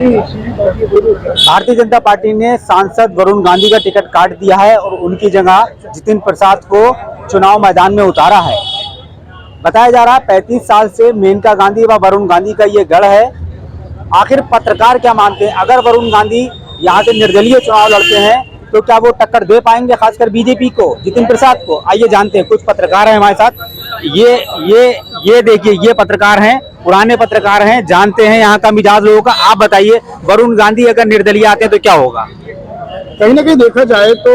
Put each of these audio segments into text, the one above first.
Bharatiya Janata party ने सांसद वरुण गांधी का टिकट काट दिया है और उनकी जगह जितिन प्रसाद को चुनाव मैदान में उतारा है। बताया जा रहा है 35 साल से मेनका गांधी व वरुण गांधी का ये गढ़ है। आखिर पत्रकार क्या मानते हैं, अगर वरुण गांधी यहाँ से निर्दलीय चुनाव लड़ते हैं तो क्या वो टक्कर दे पाएंगे, खासकर बीजेपी को, जितिन प्रसाद को? आइए जानते हैं। कुछ पत्रकार हैं हमारे साथ। ये देखिए, ये पत्रकार हैं, पुराने पत्रकार हैं, जानते हैं यहाँ का मिजाज लोगों का। आप बताइए, वरुण गांधी अगर निर्दलीय आते हैं तो क्या होगा? कहीं ना कहीं देखा जाए तो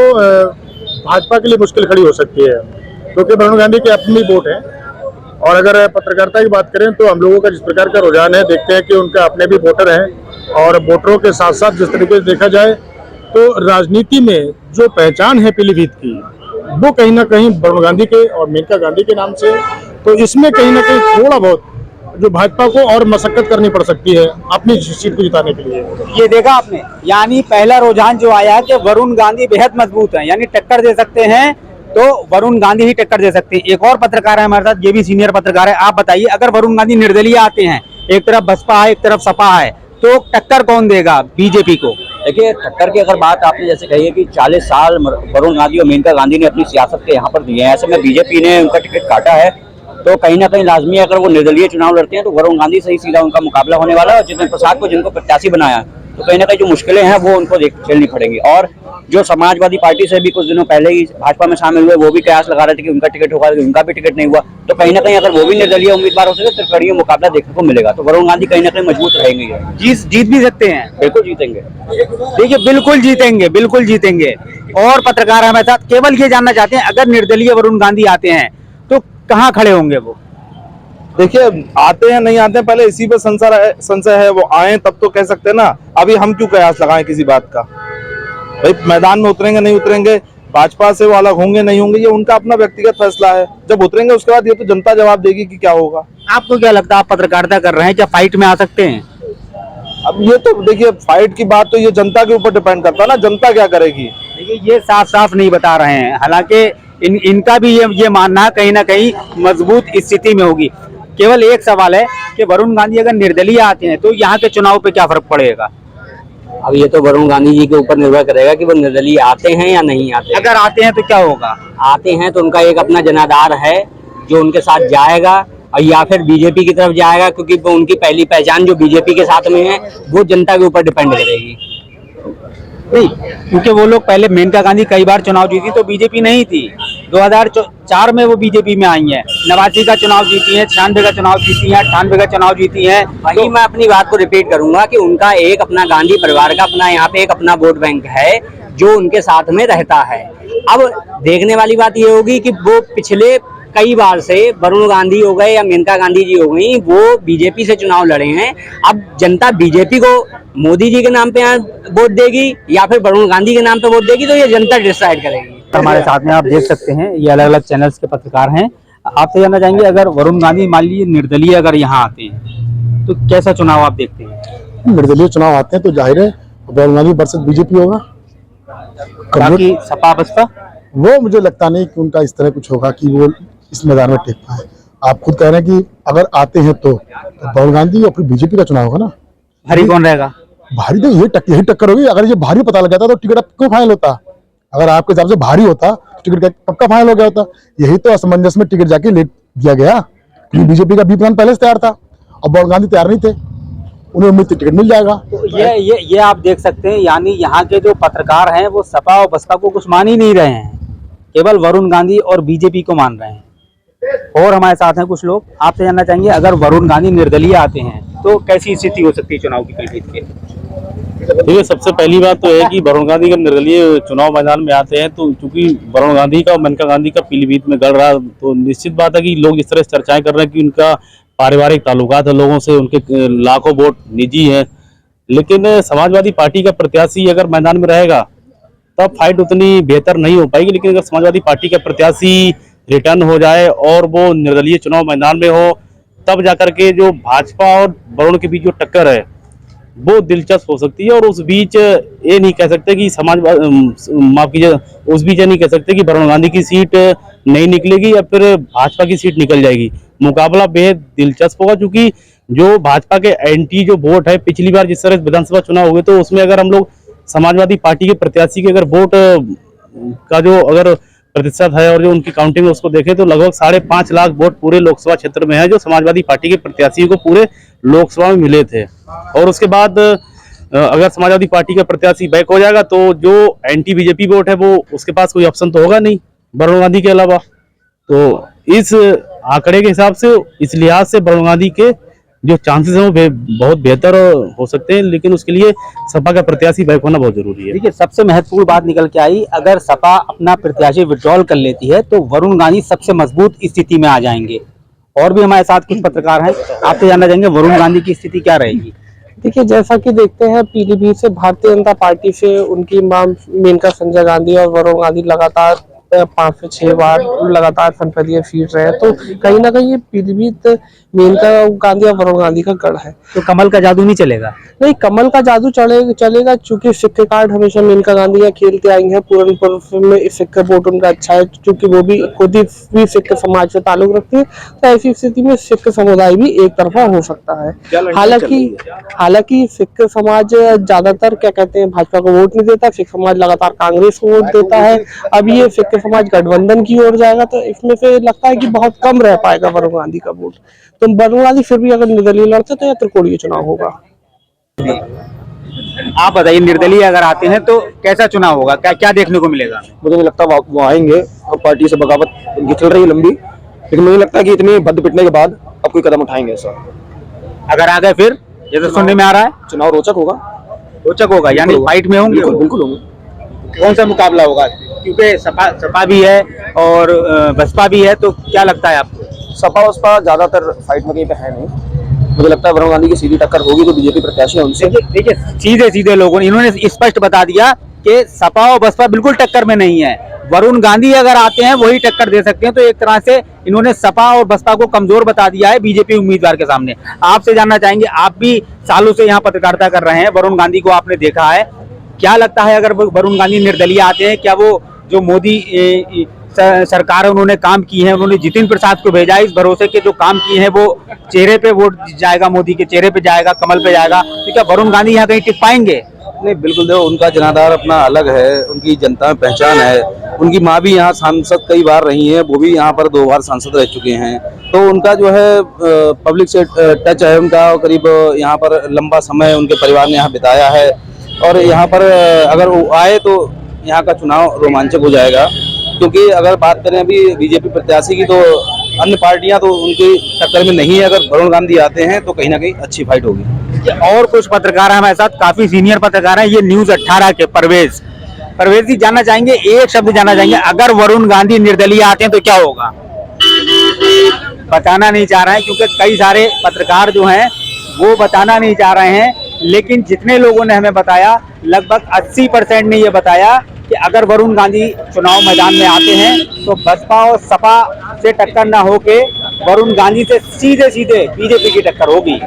भाजपा के लिए मुश्किल खड़ी हो सकती है, क्योंकि वरुण गांधी के अपनी वोट है। और अगर पत्रकारिता की बात करें तो हम लोगों का जिस प्रकार का रुझान है, देखते हैं कि उनका अपने भी वोटर हैं, और वोटरों के साथ साथ जिस तरीके से देखा जाए तो राजनीति में जो पहचान है पीलीभीत की, वो कहीं ना कहीं वरुण गांधी के और मेनका गांधी के नाम से। तो इसमें कहीं ना कहीं थोड़ा बहुत जो भाजपा को और मशक्कत करनी पड़ सकती है अपनी सीट को जिताने के लिए। ये देखा आपने, यानी पहला रुझान जो आया कि वरुण गांधी बेहद मजबूत हैं, यानी टक्कर दे सकते हैं तो वरुण गांधी ही टक्कर दे सकते हैं। एक और पत्रकार है हमारे साथ, ये भी सीनियर पत्रकार है। आप बताइए, अगर वरुण गांधी निर्दलीय आते हैं, एक तरफ बसपा है एक तरफ सपा है, तो टक्कर कौन देगा बीजेपी को? देखिए, टक्कर की अगर बात आपने जैसे कही है कि 40 साल वरुण गांधी और मेनका गांधी ने अपनी सियासत के यहाँ पर दिए हैं, ऐसे में बीजेपी ने उनका टिकट काटा है, तो कहीं ना कहीं लाजमी अगर वो निर्दलीय चुनाव लड़ते हैं तो वरुण गांधी से ही सीधा उनका मुकाबला होने वाला है। और जितिन प्रसाद को जिनको प्रत्याशी बनाया, तो कहीं ना कहीं जो मुश्किलें हैं वो उनको झेलनी पड़ेंगी। और जो समाजवादी पार्टी से भी कुछ दिनों पहले ही भाजपा में शामिल हुए, वो भी कयास लगा रहे थे कि उनका टिकट होगा, उनका भी टिकट नहीं हुआ। तो कहीं ना कहीं अगर वो भी निर्दलीय उम्मीदवार हो सके तो त्रिकोणीय मुकाबला देखने को मिलेगा। तो वरुण गांधी कहीं ना कहीं मजबूत रहेंगे, जीत भी सकते हैं। बिल्कुल जीतेंगे। देखिए, बिल्कुल जीतेंगे। और पत्रकार हमारे साथ केवल ये जानना चाहते हैं, अगर निर्दलीय वरुण गांधी आते हैं तो कहाँ खड़े होंगे वो? देखिए, आते हैं नहीं आते हैं, पहले इसी पे संशय है। वो आए तब तो कह सकते हैं ना। अभी हम क्यों कयास लगाएं किसी बात का? भाई, मैदान में उतरेंगे नहीं उतरेंगे, भाजपा से वो अलग होंगे नहीं होंगे, ये उनका अपना व्यक्तिगत फैसला है। जब उतरेंगे उसके बाद ये तो जनता जवाब देगी कि क्या होगा। आपको क्या लगता है, आप पत्रकारिता कर रहे हैं, क्या फाइट में आ सकते हैं? अब ये तो देखिए, फाइट की बात तो ये जनता के ऊपर डिपेंड करता है ना, जनता क्या करेगी। देखिए, ये साफ नहीं बता रहे हैं। हालांकि इनका भी ये मानना है कहीं ना कहीं मजबूत स्थिति में होगी। केवल एक सवाल है कि वरुण गांधी अगर निर्दलीय आते हैं तो यहाँ के चुनाव पे क्या फर्क पड़ेगा? अब ये तो वरुण गांधी जी के ऊपर निर्भर करेगा कि वो निर्दलीय आते हैं या नहीं आते हैं। अगर आते हैं तो क्या होगा? आते हैं तो उनका एक अपना जनाधार है जो उनके साथ जाएगा, और या फिर बीजेपी की तरफ जाएगा, क्योंकि वो उनकी पहली पहचान जो बीजेपी के साथ में है वो जनता के ऊपर डिपेंड करेगी। नहीं, क्योंकि वो लोग पहले, मेनका गांधी कई बार चुनाव जीती तो बीजेपी नहीं थी। 2004 में वो बीजेपी में आई है, 89 का चुनाव जीती है, 96 का चुनाव जीती है, 98 का चुनाव जीती है। वही मैं अपनी बात को रिपीट करूंगा कि उनका एक अपना गांधी परिवार का अपना यहाँ पे एक अपना वोट बैंक है जो उनके साथ में रहता है। अब देखने वाली बात ये होगी कि वो पिछले कई बार से वरुण गांधी हो गए या मेनका गांधी जी हो गई, वो बीजेपी से चुनाव लड़े हैं। अब जनता बीजेपी को मोदी जी के नाम पे वोट देगी या फिर वरुण गांधी के नाम पे वोट देगी, तो ये जनता डिसाइड करेगी। हमारे साथ में आप देख सकते हैं, ये अलग अलग चैनल्स के पत्रकार हैं। आपसे जानना चाहेंगे, अगर वरुण गांधी मान लीजिए निर्दलीय अगर यहाँ आते हैं तो कैसा चुनाव आप देखते हैं? निर्दलीय चुनाव आते हैं तो जाहिर है वरुण गांधी वर्सेस बीजेपी होगा। बाकी सपा बसपा, वो मुझे लगता नहीं कि उनका इस तरह कुछ होगा कि वो इस मैदान में टिक पाए। आप खुद कह रहे हैं कि अगर आते हैं तो वरुण गांधी और फिर बीजेपी का चुनाव होगा ना। भारी कौन रहेगा? भारी तो यही टक्कर होगी। अगर ये भारी पता लग जाता तो टिकट क्यों फाइनल होता? अगर आपके हिसाब से भारी होता तो टिकट कब का फाइनल हो गया होता? यही तो असमंजस में टिकट जाके लेट दिया गया, क्योंकि बीजेपी का बी प्लान पहले से तैयार था और वरुण गांधी तैयार नहीं थे। उन्हें उम्मीद थी टिकट मिल जाएगा। तो ये आप देख सकते हैं, यानी यहाँ के जो पत्रकार हैं वो सपा और बसपा को कुछ मान ही नहीं रहे हैं, केवल वरुण गांधी और बीजेपी को मान रहे हैं। और हमारे साथ हैं कुछ लोग। आपसे जानना चाहेंगे, अगर वरुण गांधी निर्दलीय आते हैं तो कैसी स्थिति हो सकती है चुनाव की पीलीभीत के? देखिए, सबसे पहली बात तो है कि वरुण गांधी का निर्दलीय चुनाव मैदान में आते हैं तो चूंकि वरुण गांधी का और मेनका गांधी का पीलीभीत में गढ़ रहा, तो निश्चित बात है कि लोग इस तरह से चर्चाएं कर रहे हैं कि उनका पारिवारिक ताल्लुकात है लोगों से, उनके लाखों वोट निजी हैं। लेकिन समाजवादी पार्टी का प्रत्याशी अगर मैदान में रहेगा तब फाइट उतनी बेहतर नहीं हो पाएगी। लेकिन अगर समाजवादी पार्टी का प्रत्याशी रिटर्न हो जाए और वो निर्दलीय चुनाव मैदान में हो, तब जाकर के जो भाजपा और वरुण के बीच जो टक्कर है वो दिलचस्प हो सकती है। और उस बीच ये नहीं कह सकते कि माफ कीजिए, उस बीच ये नहीं कह सकते कि वरुण गांधी की सीट नहीं निकलेगी या फिर भाजपा की सीट निकल जाएगी। मुकाबला बेहद दिलचस्प होगा, क्योंकि जो भाजपा के एंटी जो वोट है, पिछली बार जिस तरह विधानसभा चुनाव हुए तो उसमें अगर हम लोग समाजवादी पार्टी के प्रत्याशी के अगर वोट का जो अगर प्रतिशत है और जो उनकी काउंटिंग है उसको देखें तो लगभग 5.5 लाख वोट पूरे लोकसभा क्षेत्र में है जो समाजवादी पार्टी के प्रत्याशियों को पूरे लोकसभा में मिले थे। और उसके बाद अगर समाजवादी पार्टी का प्रत्याशी बैक हो जाएगा तो जो एंटी बीजेपी वोट है वो उसके पास कोई ऑप्शन तो होगा नहीं वरुण गांधी के अलावा। तो इस आंकड़े के हिसाब से, इस लिहाज से वरुण गांधी के जो चांसेस हैं वो बहुत बेहतर हो सकते हैं, लेकिन उसके लिए सपा का प्रत्याशी बैक होना बहुत जरूरी है। देखिए, सबसे महत्वपूर्ण बात निकल के आई, अगर सपा अपना प्रत्याशी विड्रॉल कर लेती है तो वरुण गांधी सबसे मजबूत स्थिति में आ जाएंगे। और भी हमारे साथ कुछ पत्रकार हैं, आपसे जानना चाहेंगे वरुण गांधी की स्थिति क्या रहेगी। देखिए, जैसा कि देखते हैं पीलीभीत से भारतीय जनता पार्टी से उनकी मां मेनका संजय गांधी और वरुण गांधी लगातार 5 से 6 बार लगातार संसदीय सीट रहे, तो कहीं ना कहीं ये पीलीभीत मेनका गांधी और वरुण गांधी का गढ़ है। तो कमल का जादू नहीं चलेगा? नहीं, कमल का जादू चलेगा चूंकि सिक्के कार्ड हमेशा मेनका गांधी या खेलते आई हैं। पूरनपुर में सिक्के वोट उनका अच्छा है, चूंकि वो भी खुद ही सिक्के समाज से ताल्लुक रखती है, तो ऐसी स्थिति में सिक्के समुदाय भी एक तरफा हो सकता है। हालांकि सिक्के समाज ज्यादातर क्या कहते हैं भाजपा को वोट नहीं देता, सिख समाज लगातार कांग्रेस को वोट देता है। अब ये सिक्के समाज गठबंधन की ओर जाएगा तो इसमें से लगता है कि बहुत कम रह पाएगा वरुण गांधी का वोट। तो वरुण गांधी फिर भी अगर निर्दलीय लड़ते तो यह त्रिकोणीय चुनाव होगा। आप बताइए, निर्दलीय अगर आते हैं तो कैसा चुनाव होगा, क्या क्या देखने को मिलेगा? मुझे नहीं लगता वो आएंगे। अब पार्टी से बगावत उनकी चल रही है लंबी, लेकिन मुझे लगता है कि इतनी बद पिटने के बाद अब कोई कदम उठाएंगे ऐसा। अगर आ गए फिर, जैसे सुनने में आ रहा है चुनाव रोचक होगा। रोचक होगा, यानी फाइट में होंगे। बिल्कुल होंगे। कौन सा मुकाबला होगा, क्योंकि सपा भी है और बसपा भी है, तो क्या लगता है आपको? सपा बसपा ज्यादातर फाइट में कहीं पे है नहीं। मुझे लगता है वरुण गांधी की सीधी टक्कर होगी तो बीजेपी प्रत्याशी है उनसे। देखिए, सीधे लोगों ने इन्होंने स्पष्ट बता दिया कि सपा और बसपा बिल्कुल टक्कर में नहीं है। वरुण गांधी अगर आते हैं वही टक्कर दे सकते हैं। तो एक तरह से इन्होंने सपा और बसपा को कमजोर बता दिया है बीजेपी उम्मीदवार के सामने। आपसे जानना चाहेंगे, आप भी सालों से यहाँ पत्रकारिता कर रहे हैं, वरुण गांधी को आपने देखा है, क्या लगता है अगर वरुण गांधी निर्दलीय आते हैं, क्या वो जो मोदी सरकार उन्होंने काम की है, उन्होंने जितिन प्रसाद को भेजा इस भरोसे के जो काम किए हैं वो चेहरे पे वोट जाएगा, मोदी के चेहरे पे जाएगा, कमल पे जाएगा, तो क्या वरुण गांधी यहाँ कहीं टिक पाएंगे? नहीं, बिल्कुल। देखो, उनका जनाधार अपना अलग है, उनकी जनता में पहचान है। उनकी माँ भी यहाँ सांसद कई बार रही हैं, वो भी यहाँ पर 2 बार सांसद रह चुके हैं। तो उनका जो है पब्लिक से टच है उनका, करीब यहाँ पर लंबा समय उनके परिवार ने यहाँ बिताया है। और यहाँ पर अगर वो आए तो यहाँ का चुनाव रोमांचक हो जाएगा, क्योंकि अगर बात करें अभी बीजेपी प्रत्याशी की तो अन्य पार्टियां तो उनकी टक्कर में नहीं है। अगर वरुण गांधी आते हैं तो कहीं ना कहीं अच्छी फाइट होगी। और कुछ पत्रकार हैं हमारे साथ, काफी सीनियर पत्रकार हैं, ये न्यूज 18 के परवेज जी जानना चाहेंगे, एक शब्द जानना चाहेंगे, अगर वरुण गांधी निर्दलीय आते हैं तो क्या होगा? बताना नहीं चाह रहे हैं, क्योंकि कई सारे पत्रकार जो हैं वो बताना नहीं चाह रहे हैं, लेकिन जितने लोगों ने हमें बताया लगभग 80% ने ये बताया कि अगर वरुण गांधी चुनाव मैदान में आते हैं तो बसपा और सपा से टक्कर ना होके वरुण गांधी से सीधे बीजेपी की टक्कर होगी।